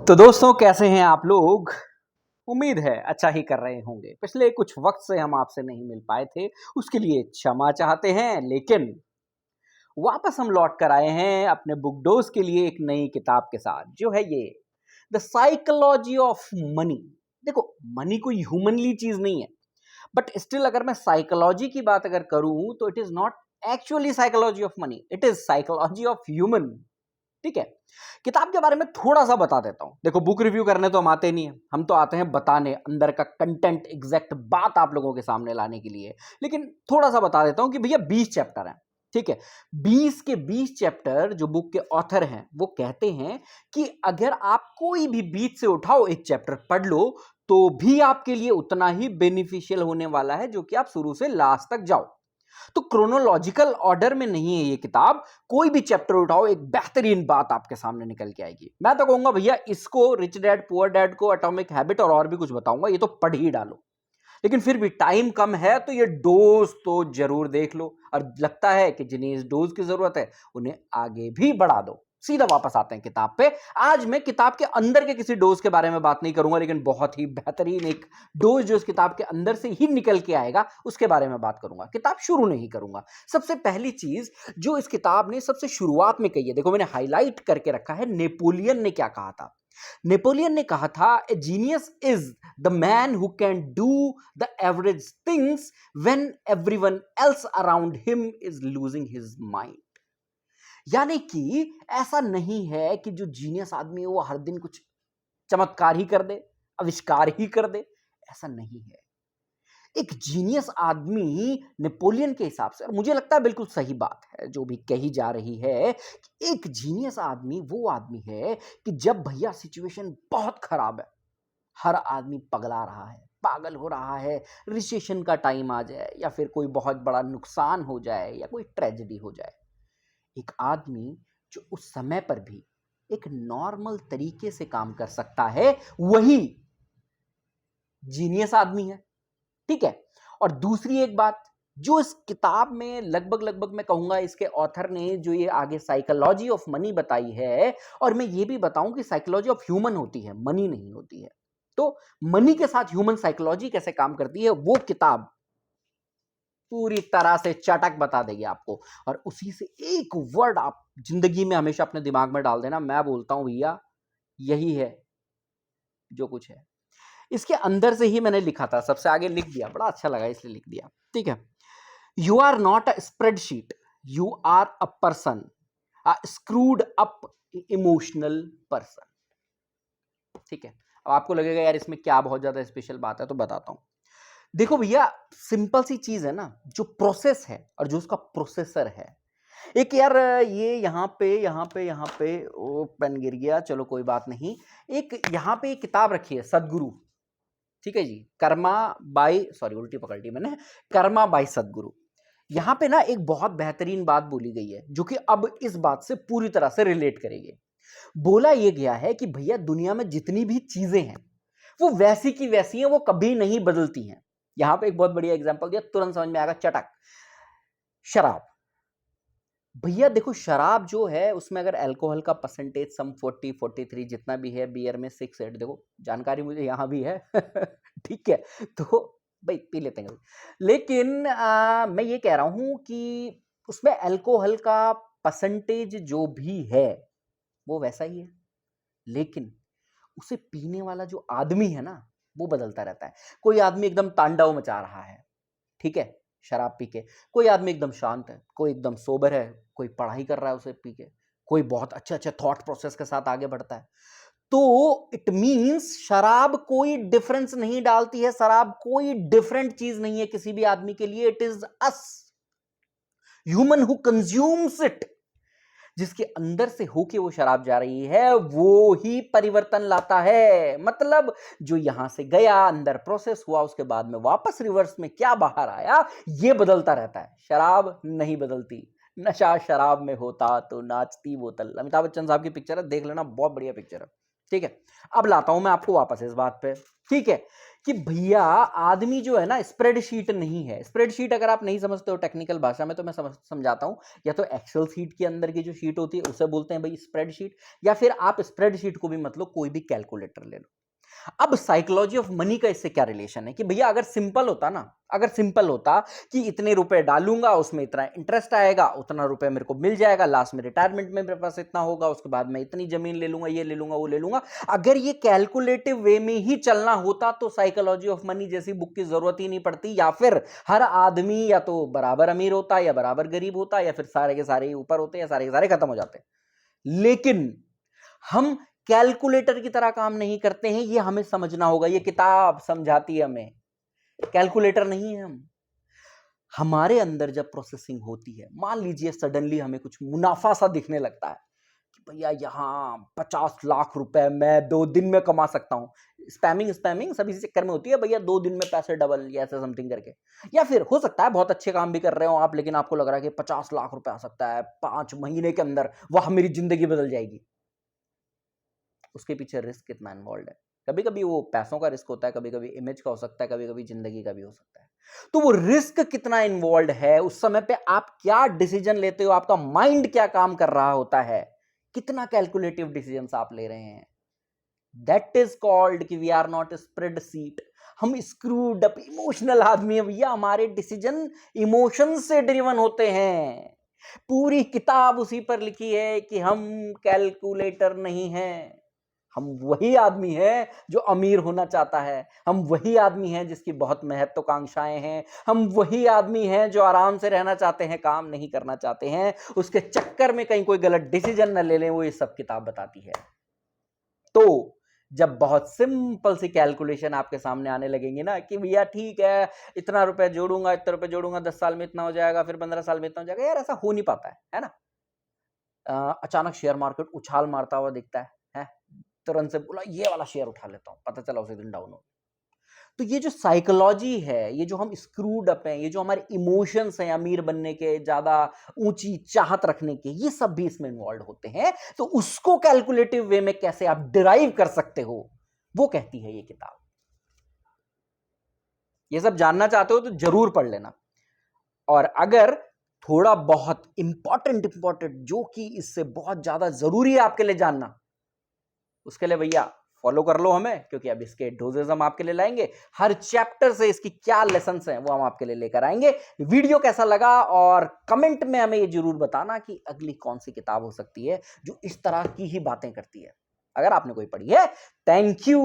तो दोस्तों कैसे हैं आप लोग। उम्मीद है अच्छा ही कर रहे होंगे। पिछले कुछ वक्त से हम आपसे नहीं मिल पाए थे, उसके लिए क्षमा चाहते हैं, लेकिन वापस हम लौट कर आए हैं अपने बुक डोज के लिए एक नई किताब के साथ, जो है ये द साइकोलॉजी ऑफ मनी। देखो, मनी कोई ह्यूमनली चीज नहीं है, बट स्टिल अगर मैं साइकोलॉजी की बात अगर करूं तो it is not actually psychology of money, it is psychology of human. ठीक है। किताब के बारे में थोड़ा सा बता देता हूं। देखो, बुक रिव्यू करने तो हम आते नहीं है, हम तो आते हैं बताने, अंदर का कंटेंट, एग्जैक्ट बात आप लोगों के सामने लाने के लिए। लेकिन थोड़ा सा बता देता हूं कि भैया 20 चैप्टर हैं। ठीक है। 20 के 20 चैप्टर जो बुक के ऑथर हैं वो कहते हैं कि अगर आप कोई भी बीच से उठाओ, एक चैप्टर पढ़ लो, तो भी आपके लिए उतना ही बेनिफिशियल होने वाला है जो कि आप शुरू से लास्ट तक जाओ। तो क्रोनोलॉजिकल ऑर्डर में नहीं है ये किताब। कोई भी चैप्टर उठाओ, एक बेहतरीन बात आपके सामने निकल के आएगी। मैं तो कहूंगा भैया, इसको रिच डैड पुअर डैड को, एटॉमिक हैबिट और भी कुछ बताऊंगा, ये तो पढ़ ही डालो। लेकिन फिर भी टाइम कम है तो ये डोज तो जरूर देख लो, और लगता है कि जिन्हें इस डोज की जरूरत है उन्हें आगे भी बढ़ा दो। सीधा वापस आते हैं किताब पे। आज मैं किताब के अंदर के किसी डोज के बारे में बात नहीं करूंगा, लेकिन बहुत ही बेहतरीन एक डोज जो इस किताब के अंदर से ही निकल के आएगा उसके बारे में बात करूंगा। किताब शुरू नहीं करूंगा। सबसे पहली चीज जो इस किताब ने सबसे शुरुआत में कही है, देखो मैंने हाईलाइट करके रखा है, नेपोलियन ने क्या कहा था। नेपोलियन ने कहा था, ए genius is the man who can do the average things when everyone else around him is losing his mind. यानी कि ऐसा नहीं है कि जो जीनियस आदमी है वो हर दिन कुछ चमत्कार ही कर दे, आविष्कार ही कर दे। ऐसा नहीं है। एक जीनियस आदमी, नेपोलियन के हिसाब से, और मुझे लगता है बिल्कुल सही बात है जो भी कही जा रही है, कि एक जीनियस आदमी वो आदमी है कि जब भैया सिचुएशन बहुत खराब है, हर आदमी पगला रहा है, पागल हो रहा है, रिसेशन का टाइम आ जाए या फिर कोई बहुत बड़ा नुकसान हो जाए या कोई ट्रेजेडी हो जाए, एक आदमी जो उस समय पर भी एक नॉर्मल तरीके से काम कर सकता है, वही जीनियस आदमी है। ठीक है। और दूसरी एक बात जो इस किताब में लगभग लगभग मैं कहूंगा इसके ऑथर ने जो ये आगे साइकोलॉजी ऑफ मनी बताई है, और मैं ये भी बताऊं कि साइकोलॉजी ऑफ ह्यूमन होती है, मनी नहीं होती है। तो मनी के साथ ह्यूमन साइकोलॉजी कैसे काम करती है वो किताब पूरी तरह से चटक बता देगी आपको। और उसी से एक वर्ड आप जिंदगी में हमेशा अपने दिमाग में डाल देना, मैं बोलता हूं भैया यही है जो कुछ है। इसके अंदर से ही मैंने लिखा था, सबसे आगे लिख दिया, बड़ा अच्छा लगा इसलिए लिख दिया। ठीक है। You are not a spreadsheet, you are a person, a screwed up emotional person. ठीक है। अब आपको लगेगा यार इसमें क्या बहुत ज्यादा स्पेशल बात है, तो बताता हूं। देखो भैया, सिंपल सी चीज है ना, जो प्रोसेस है और जो उसका प्रोसेसर है। एक यार ये यहाँ पे ओ पेन गिर गया, चलो कोई बात नहीं। एक यहाँ पे एक किताब रखी है, सदगुरु। ठीक है जी, कर्मा बाई, सॉरी उल्टी पकड़ ली मैंने, कर्मा बाई सदगुरु। यहां पे ना एक बहुत बेहतरीन बात बोली गई है जो कि अब इस बात से पूरी तरह से रिलेट करेगी। बोला यह गया है कि भैया दुनिया में जितनी भी चीजें हैं वो वैसी की वैसी हैं, वो कभी नहीं बदलती हैं। यहां पे एक बहुत बढ़िया एग्जांपल दिया, तुरंत समझ में आएगा, चटक। शराब। भैया देखो, शराब जो है उसमें अगर अल्कोहल का परसेंटेज सम 40-43 जितना भी है, बियर में 6-8, देखो जानकारी मुझे यहाँ भी है। ठीक है। तो भाई पी लेते हैं कभी। लेकिन मैं ये कह रहा हूं कि उसमें अल्कोहल का परसेंटेज जो भी है वो वैसा ही है, लेकिन उसे पीने वाला जो आदमी है ना वो बदलता रहता है। कोई आदमी एकदम तांडव मचा रहा है, ठीक है, शराब पी के। कोई आदमी एकदम शांत है, कोई एकदम सोबर है, कोई पढ़ाई कर रहा है उसे पी के, कोई बहुत अच्छे अच्छे थॉट प्रोसेस के साथ आगे बढ़ता है। तो इट मींस शराब कोई डिफरेंस नहीं डालती है, शराब कोई डिफरेंट चीज नहीं है किसी भी आदमी के लिए। It is us human who consumes it. जिसके अंदर से होके वो शराब जा रही है वो ही परिवर्तन लाता है। मतलब जो यहां से गया, अंदर प्रोसेस हुआ, उसके बाद में वापस रिवर्स में क्या बाहर आया, ये बदलता रहता है। शराब नहीं बदलती। नशा शराब में होता तो नाचती बोतल। अमिताभ बच्चन साहब की पिक्चर है, देख लेना, बहुत बढ़िया पिक्चर है। ठीक है। अब लाता हूं मैं आपको वापस इस बात पे। ठीक है। कि भैया आदमी जो है ना स्प्रेडशीट नहीं है। स्प्रेडशीट अगर आप नहीं समझते हो टेक्निकल भाषा में तो मैं समझाता हूं। या तो एक्सेल शीट के अंदर की जो शीट होती है उसे बोलते हैं भाई स्प्रेडशीट, या फिर आप स्प्रेडशीट को भी मतलब कोई भी कैलकुलेटर ले लो। अब साइकोलॉजी ऑफ मनी का इससे क्या रिलेशन है कि भैया अगर सिंपल होता ना, अगर सिंपल होता कि इतने रुपए डालूंगा उसमें इतना इंटरेस्ट आएगा, उतना रुपए मेरे को मिल जाएगा, लास्ट में रिटायरमेंट में मेरे पास इतना होगा, उसके बाद मैं इतनी जमीन ले लूंगा, ये ले लूंगा, वो ले लूंगा, अगर ये कैलकुलेटिव वे में ही चलना होता तो साइकोलॉजी ऑफ मनी जैसी बुक की जरूरत ही नहीं पड़ती। या फिर हर आदमी या तो बराबर अमीर होता या बराबर गरीब होता, या फिर सारे के सारे ऊपर होते या सारे के सारे खत्म हो जाते। लेकिन हम कैलकुलेटर की तरह काम नहीं करते हैं, ये हमें समझना होगा। ये किताब समझाती है हमें, कैलकुलेटर नहीं है हम। हमारे अंदर जब प्रोसेसिंग होती है, मान लीजिए सडनली हमें कुछ मुनाफा सा दिखने लगता है कि भैया यहां 50 लाख रुपए मैं 2 दिन में कमा सकता हूं। स्पैमिंग सभी चक्कर में होती है भैया, 2 दिन में पैसे डबल या ऐसा समथिंग करके। या फिर हो सकता है बहुत अच्छे काम भी कर रहे हो आप, लेकिन आपको लग रहा है कि 50 लाख रुपए आ सकता है 5 महीने के अंदर, वह मेरी जिंदगी बदल जाएगी। उसके पीछे रिस्क कितना इन्वॉल्व है। कभी कभी वो पैसों का रिस्क होता है, कभी कभी इमेज का हो सकता है, कभी कभी जिंदगी का भी हो सकता है। तो वो रिस्क कितना इन्वॉल्व है, उस समय पे आप क्या डिसीजन लेते हो, आपका माइंड क्या काम कर रहा होता है, कितना कैलकुलेटिव डिसीजन आप ले रहे हैं, दैट इज कॉल्ड कि वी आर नॉट स्प्रेडशीट। हम स्क्रूड अप इमोशनल आदमी है भैया, हमारे डिसीजन इमोशन से ड्रिवन होते हैं। पूरी किताब उसी पर लिखी है कि हम कैलकुलेटर नहीं हैं। हम वही आदमी है जो अमीर होना चाहता है, हम वही आदमी है जिसकी बहुत महत्वाकांक्षाएं हैं, हम वही आदमी हैं जो आराम से रहना चाहते हैं, काम नहीं करना चाहते हैं, उसके चक्कर में कहीं कोई गलत डिसीजन न ले लें, वो ये सब किताब बताती है। तो जब बहुत सिंपल सी कैलकुलेशन आपके सामने आने लगेंगे ना कि भैया ठीक है इतना रुपए जोड़ूंगा, इतना रुपए जोड़ूंगा, 10 साल में इतना हो जाएगा, फिर 15 साल में इतना हो जाएगा, यार ऐसा हो नहीं पाता है ना। अचानक शेयर मार्केट उछाल मारता हुआ दिखता है, तुरंत से बोला ये वाला शेयर उठा लेता हूं, पता चला उसी दिन डाउन हो। तो ये जो साइकोलॉजी है, ये जो हम स्क्रूड अप हैं, ये जो हमारे इमोशंस हैं अमीर बनने के, ज्यादा ऊंची चाहत रखने के, ये सब भी इसमें इन्वॉल्व होते हैं। तो उसको कैलकुलेटिव वे में कैसे आप डिराइव कर सकते हो, वो कहती है ये किताब। ये सब जानना चाहते हो तो जरूर पढ़ लेना। और अगर थोड़ा बहुत इंपॉर्टेंट जो कि इससे बहुत ज्यादा जरूरी है आपके लिए जानना, उसके लिए भैया फॉलो कर लो हमें, क्योंकि अब इसके डोजेस हम आपके लिए लाएंगे। हर चैप्टर से इसकी क्या लेसन्स हैं वो हम आपके लिए लेकर आएंगे। वीडियो कैसा लगा और कमेंट में हमें ये जरूर बताना कि अगली कौन सी किताब हो सकती है जो इस तरह की ही बातें करती है। अगर आपने कोई पढ़ी है, थैंक यू।